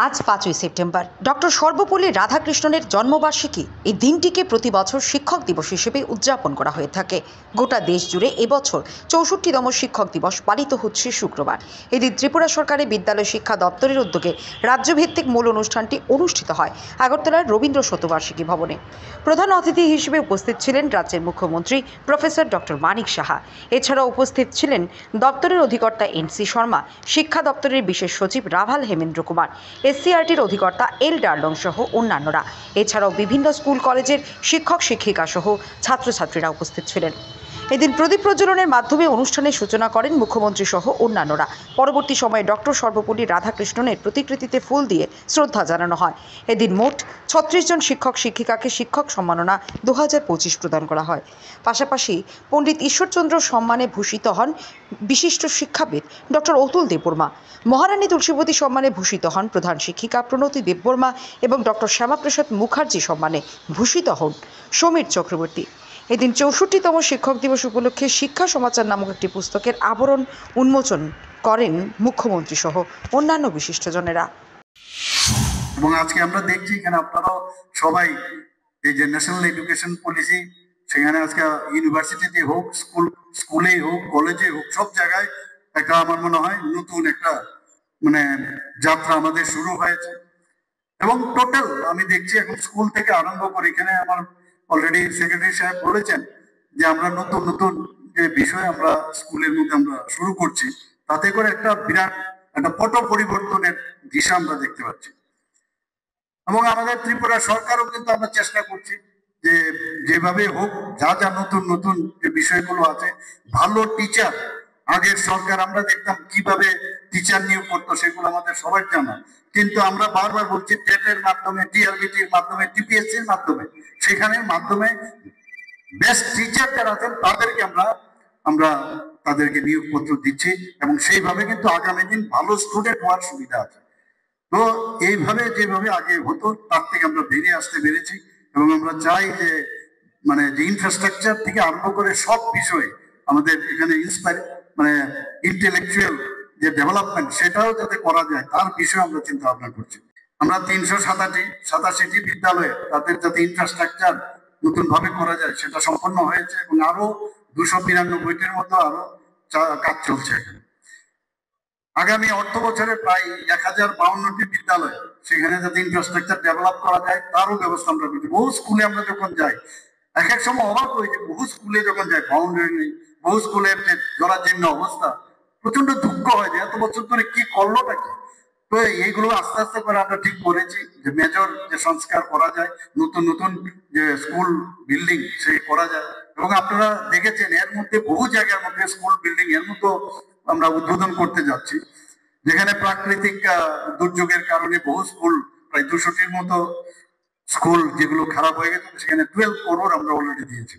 আজ 5ই September doctor Sarvepalli রাধাকৃষ্ণনের জন্মবার্ষিকী। এই দিনটিকে প্রতি বছর শিক্ষক দিবস হিসেবে উদযাপন করা হয়ে থাকে। গোটা দেশ জুড়ে এবছর 64তম শিক্ষক দিবস পালিত হচ্ছে শুক্রবার। এদিন ত্রিপুরা সরকারের বিদ্যালয় শিক্ষা দপ্তরের উদ্যোগে রাজ্যভিত্তিক মূল অনুষ্ঠানটি অনুষ্ঠিত হয় আগরতলার রবীন্দ্র শতবার্ষিকী ভবনে। প্রধান অতিথি হিসেবে উপস্থিত ছিলেন রাজ্যের মুখ্যমন্ত্রী প্রফেসর ডক্টর মানিক সাহা। এছাড়াও উপস্থিত ছিলেন দপ্তরের অধিকর্তা এন.সি. শর্মা, শিক্ষা দপ্তরের বিশেষ সচিব রাভাল হেমেন্দ্র কুমার, এসসিআরটির অধিকর্তা এল ডার্লং সহ অন্যান্যরা। এছাড়াও বিভিন্ন স্কুল কলেজের শিক্ষক শিক্ষিকা সহ ছাত্রছাত্রীরা উপস্থিত ছিলেন। এদিন প্রদীপ প্রজ্বলনের মাধ্যমে অনুষ্ঠানের সূচনা করেন মুখ্যমন্ত্রী সহ অন্যান্যরা। পরবর্তী সময়ে ডক্টর সর্বপল্লী রাধাকৃষ্ণনের প্রতিকৃতিতে ফুল দিয়ে শ্রদ্ধা জানানো হয়। এদিন মোট 36 জন শিক্ষক শিক্ষিকাকে শিক্ষক সম্মাননা 2025 প্রদান করা হয়। পাশাপাশি পণ্ডিত ঈশ্বরচন্দ্র সম্মানে ভূষিত হন বিশিষ্ট শিক্ষাবিদ ডক্টর অতুল দেববর্মা। মহারানী তুলসীবতী সম্মানে ভূষিত হন প্রধান শিক্ষিকা প্রণতি দেববর্মা এবং ডক্টর শ্যামাপ্রসাদ মুখার্জি সম্মানে ভূষিত হন সমীর চক্রবর্তী। এদিন 64তম শিক্ষক দিবস উপলক্ষে শিক্ষা সমাচার নামক একটি পুস্তকের আবরণ উন্মোচন করেন মুখ্যমন্ত্রী সহ অন্যান্য বিশিষ্টজনেরা। এবং আজকে আমরা দেখছি এখানে আপনারাও সবাই এই যে ন্যাশনাল এডুকেশন পলিসি, সেখানে আজকে ইউনিভার্সিটিতে হোক, স্কুলেই হোক, কলেজে হোক, সব জায়গায় একটা আমার মনে হয় নতুন একটা যাত্রা আমাদের শুরু হয়েছে। এবং টোটাল আমি দেখছি এখন স্কুল থেকে আরম্ভ করে এখানে আমার অলরেডি সেক্রেটারি সাহেব বলেছেন যে আমরা নতুন নতুন যে বিষয় আমরা স্কুলের মধ্যে আমরা শুরু করছি, তাতে করে একটা বিরাট একটা পট পরিবর্তনের দিশা আমরা দেখতে পাচ্ছি। এবং আমাদের ত্রিপুরা সরকারও কিন্তু আমরা চেষ্টা করছি যে যেভাবে হোক যা যা নতুন নতুন যে বিষয়গুলো আছে, ভালো টিচার, আগের সরকার আমরা দেখতাম কিভাবে টিচার নিয়োগ করতো সেগুলো আমাদের সবাই জানা, কিন্তু আমরা বারবার বলছি টেটের মাধ্যমে, টিআরবিটির মাধ্যমে, টিপিএসসির মাধ্যমে, সেখানে মাধ্যমে বেস্ট টিচার যারা আছেন তাদেরকে আমরা তাদেরকে নিয়োগপত্র দিচ্ছি এবং সেইভাবে কিন্তু আগামী দিন ভালো স্টুডেন্ট হওয়ার সুবিধা আছে। তো এইভাবে যেভাবে আগে হতো তার থেকে আমরা বেরিয়ে আসতে পেরেছি এবং আমরা চাই যে যে ইনফ্রাস্ট্রাকচার থেকে আরম্ভ করে সব বিষয়ে আমাদের এখানে ইন্টেলেকচুয়াল যে ডেভেলপমেন্ট সেটাও যাতে করা যায় তার বিষয়ে আমরা চিন্তা ভাবনা করছি। আমরা 387টি বিদ্যালয়ে তাদের যাতে ইনফ্রাস্ট্রাকচার নতুন ভাবে করা যায় সেটা সম্পন্ন হয়েছে এবং আরো 292টির মতো আরো কাজ চলছে এখানে। আগামী অর্থ বছরে প্রায় 1052টি বিদ্যালয় সেখানে যাতে ইনফ্রাস্ট্রাকচার ডেভেলপ করা যায় তারও ব্যবস্থা আমরা করছি। বহু স্কুলে আমরা যখন যাই এক এক সময় অবাক হই যে বহু স্কুলে যখন যাই বাউন্ডারি নেই, বহু স্কুলের যে জরাজীর্ণ অবস্থা, প্রচন্ড দুঃখ হয় যে এত বছর ধরে কি করলোটা কি। তো এইগুলো আস্তে আস্তে করে আমরা ঠিক করেছি যে মেজর যে সংস্কার করা যায়, নতুন নতুন যে স্কুল বিল্ডিং সে করা যায়। এবং আপনারা দেখেছেন এর মধ্যে বহু জায়গার মধ্যে স্কুল বিল্ডিং এর মতো আমরা উদ্বোধন করতে যাচ্ছি, যেখানে প্রাকৃতিক দুর্যোগের কারণে বহু স্কুল প্রায় 200টির মতো স্কুল যেগুলো খারাপ হয়ে গেছে সেখানে 12 করোড় আমরা অলরেডি দিয়েছি।